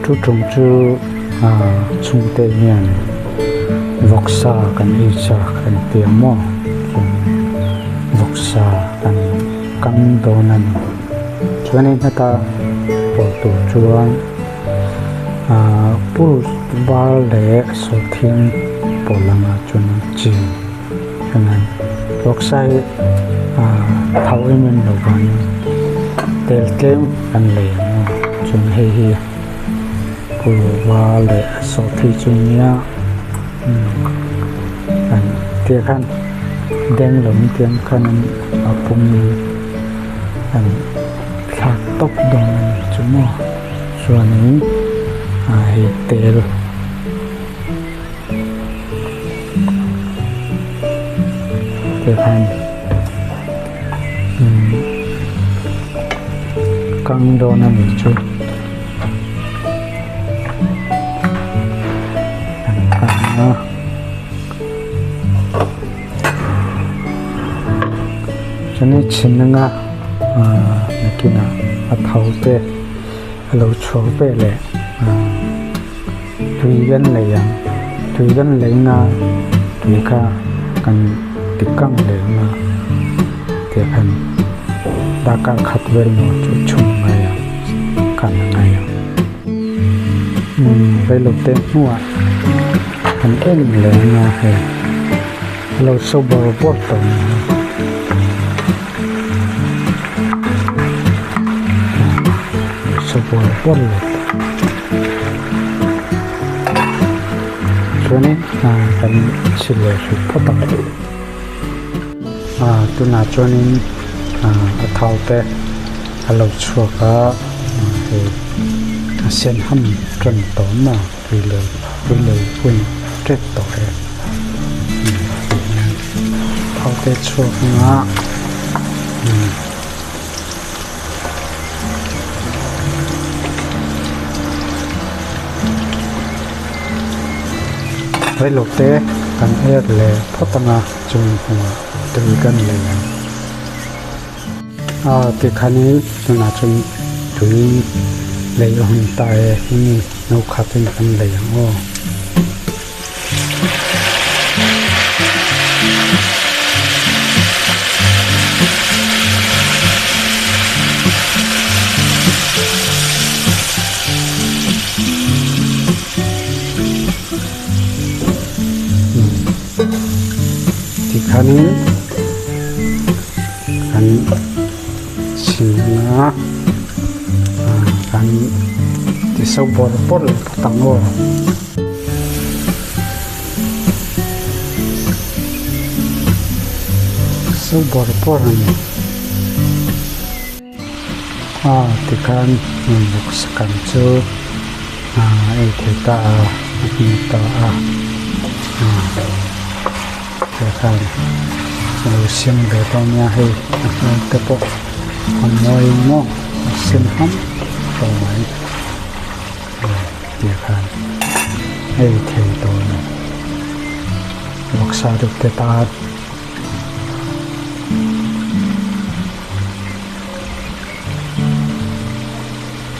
chú trồng chú chung tê miền vọc xa cần y cha cần tiêm mò chung vọc xa cần căng đồ năn cho nên người ta bỏ tủ chuan bù ba lệ số thiên bỏ lăng chuan chi cho nên vọc xa thấu em đầu vàng tel kem ăn lệ chung hay hi bù ba lệ số thi chung nhá tia khăn đen lủng tiếng khăn ở bụng thác tóc đồng chúng mò xóa ní hay tel tia khăn căng đồ nằm chú cho nên chính là cái nào thấu về lâu chó về lệ tùy gần lấy nga tùy cả cần tích căng để nga tiệp hành đã cả khát về nó chỗ chung này cả ngày về lúc tên mua hành em lấy nga về lâu sâu bờ bớt tổng boleh so ni kan sile su potang tu na cho ni thau te alo chua ka sen ham trần to mà vì lời quên chết to he thau te chua nga với lục tế cần hết lệ thoát tăng chung cùng từ gần lệ thì khá ní tôi là chung tùy lệ hôm tại như nấu khá tên gần lệ ngô khani kan sina kan ti sau bor patango sau bor ni ti kan buk sakan chu ai theta ni ta kan rồi xem về tao nha hay tập bộ còn mồi mò xem hắm rồi mấy tiệc hay hay thầy tôi này mặc sao được ta